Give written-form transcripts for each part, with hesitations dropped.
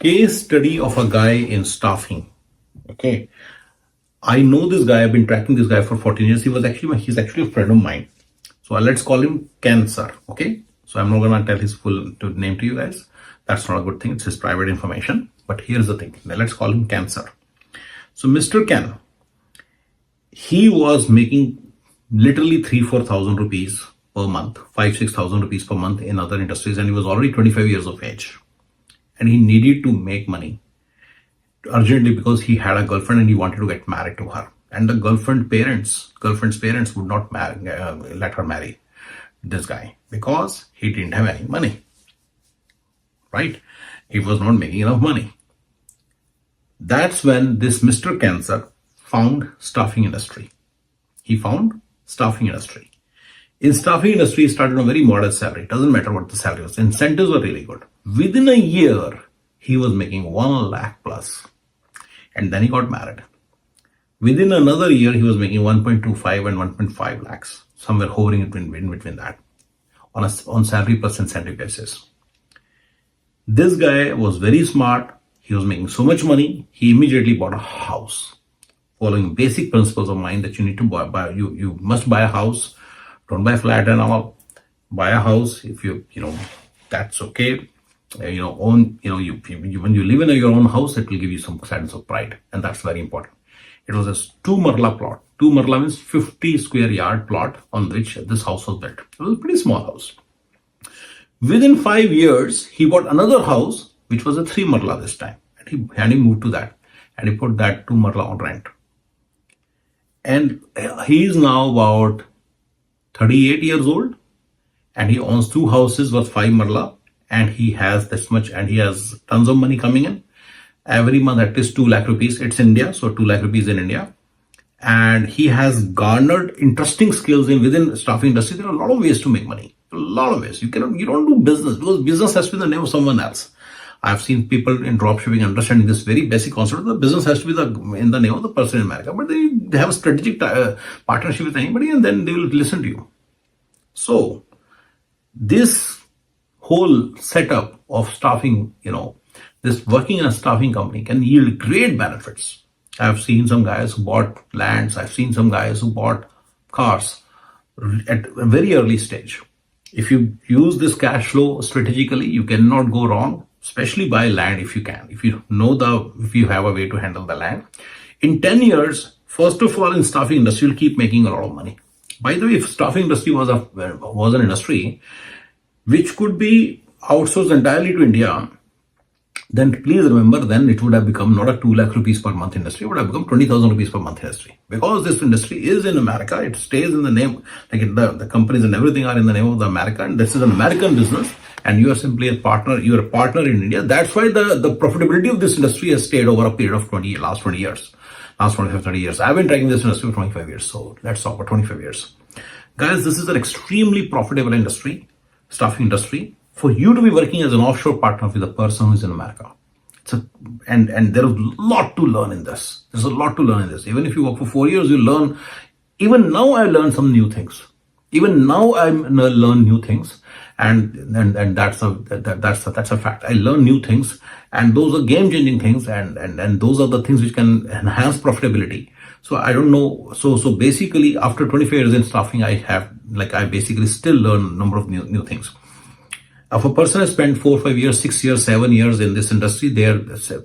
Case study of a guy in staffing. Okay. I know this guy. I've been tracking this guy for 14 years. He's actually a friend of mine. So let's call him Ken sir. Okay. So I'm not going to tell his full name to you guys. That's not a good thing. It's his private information. But here's the thing. Now let's call him Ken sir. So Mr. Ken, he was making literally 3,000-4,000 rupees per month, 5,000-6,000 rupees per month in other industries, and he was already 25 years of age. And he needed to make money urgently because he had a girlfriend and he wanted to get married to her. And the girlfriend's parents would not let her marry this guy because he didn't have any money. Right? He was not making enough money. That's when this Mr. Cancer found staffing industry. He found staffing industry. In staffing industry, he started on a very modest salary. Doesn't matter what the salary was. Incentives were really good. Within a year, he was making 1 lakh plus. And then he got married. Within another year, he was making 1.25 and 1.5 lakhs. Somewhere hovering in between that. On salary plus incentive basis. This guy was very smart. He was making so much money. He immediately bought a house. Following basic principles of mine that you need to buy you must buy a house. Don't buy a flat and all. Buy a house if that's okay. When you live in your own house, it will give you some sense of pride, and that's very important. It was a 2 Marla plot. 2 Marla means 50 square yard plot on which this house was built. It was a pretty small house. Within 5 years, he bought another house, which was a 3 Marla this time, and he moved to that, and he put that 2 Marla on rent. And he is now about 38 years old, and he owns 2 houses worth 5 Marla, and he has this much, and he has tons of money coming in. Every month at least 2 lakh rupees. It's India, so 2 lakh rupees in India. And he has garnered interesting skills within staffing industry. There are a lot of ways to make money. A lot of ways. You don't do business because business has to be the name of someone else. I've seen people in dropshipping understanding this very basic concept. The business has to be in the name of the person in America, but they have a strategic partnership with anybody, and then they will listen to you. So this whole setup of staffing, this working in a staffing company can yield great benefits. I've seen some guys who bought lands. I've seen some guys who bought cars at a very early stage. If you use this cash flow strategically, you cannot go wrong, especially buy land if you can. If you have a way to handle the land. In 10 years, first of all, in staffing industry, you'll keep making a lot of money. By the way, if staffing industry was an industry which could be outsourced entirely to India, then please remember, then it would have become not a 2 lakh rupees per month industry, it would have become 20,000 rupees per month industry. Because this industry is in America, it stays in the name, the companies and everything are in the name of the America, and this is an American business, and you are simply a partner, you're a partner in India. That's why the profitability of this industry has stayed over a period of last 20 years, last 25, 30 years. I've been tracking this industry for 25 years, so let's talk about 25 years. Guys, this is an extremely profitable industry, staffing industry, for you to be working as an offshore partner with a person who is in America. And there is a lot to learn in this. There's a lot to learn in this. Even if you work for 4 years, you learn. Even now, I learn some new things. Even now, I learn new things, and that's a fact. I learn new things, and those are game-changing things, and those are the things which can enhance profitability. So I don't know. So basically, after 25 years in staffing, I basically still learn a number of new things. If a person has spent 4, 5 years, 6 years, 7 years in this industry, their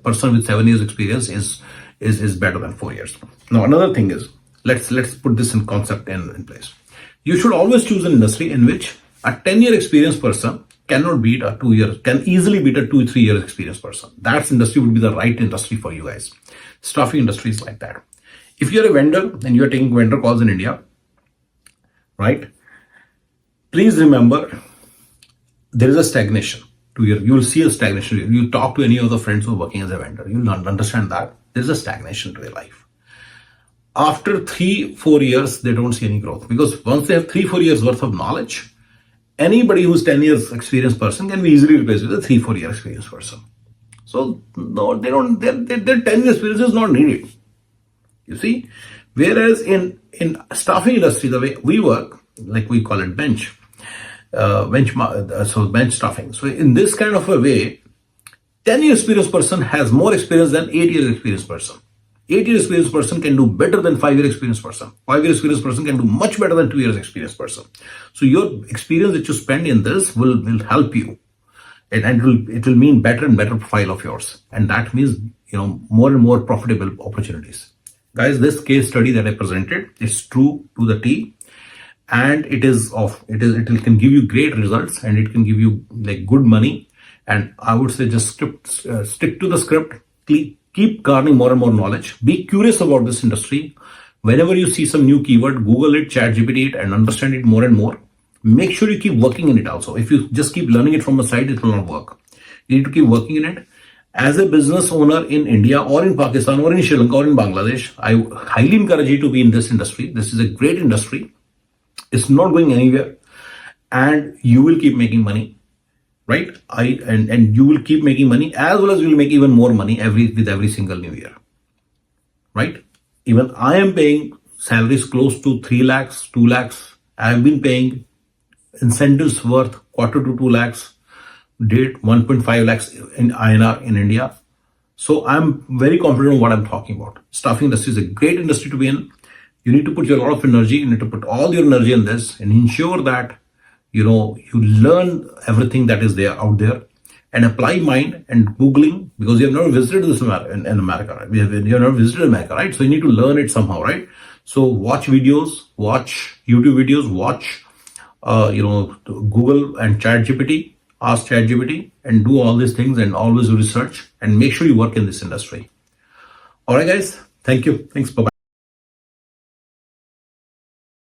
person with 7 years experience is better than 4 years. Now, another thing is, let's put this in concept in place. You should always choose an industry in which a 10-year experienced person cannot beat can easily beat a 2-3 years experienced person. That industry would be the right industry for you guys. Staffing industry is like that. If you're a vendor and you're taking vendor calls in India, right? Please remember, there is a stagnation. You'll see a stagnation. You talk to any of the friends who are working as a vendor, you'll understand that there's a stagnation to their life. After 3-4 years, they don't see any growth, because once they have 3-4 years worth of knowledge, anybody who's 10 years experienced person can be easily replaced with a 3-4 year experienced person. So no, they don't. Their 10 years experience is not needed. You see, whereas in staffing industry, the way we work, like we call it bench staffing. So in this kind of a way, 10-year experienced person has more experience than 8-year experienced person. 8-year experienced person can do better than 5-year experienced person. 5-year experienced person can do much better than 2 years experienced person. So your experience that you spend in this will help you. And it will mean better and better profile of yours. And that means, more and more profitable opportunities. Guys, this case study that I presented is true to the T. And it can give you great results, and it can give you like good money. And I would say just stick to the script, keep garnering more and more knowledge, be curious about this industry. Whenever you see some new keyword, Google it, ChatGPT it, and understand it more and more. Make sure you keep working in it also. If you just keep learning it from the side, it will not work. You need to keep working in it. As a business owner in India or in Pakistan or in Sri Lanka or in Bangladesh, I highly encourage you to be in this industry. This is a great industry. It's not going anywhere, and you will keep making money, right? And you will keep making money, as well as you will make even more money with every single new year, right? Even I am paying salaries close to 3 lakhs, 2 lakhs. I have been paying incentives worth quarter to 2 lakhs, date 1.5 lakhs in INR in India. So I'm very confident of what I'm talking about. Staffing industry is a great industry to be in. You need to put your lot of energy. You need to put all your energy in this and ensure that you learn everything that is there out there, and apply mind and Googling, because you have never visited this in America, right? You have never visited America, right? So you need to learn it somehow, right? So watch videos, watch YouTube videos, watch Google and ChatGPT, ask ChatGPT, and do all these things, and always research, and make sure you work in this industry. All right, guys. Thank you. Thanks. Bye-bye.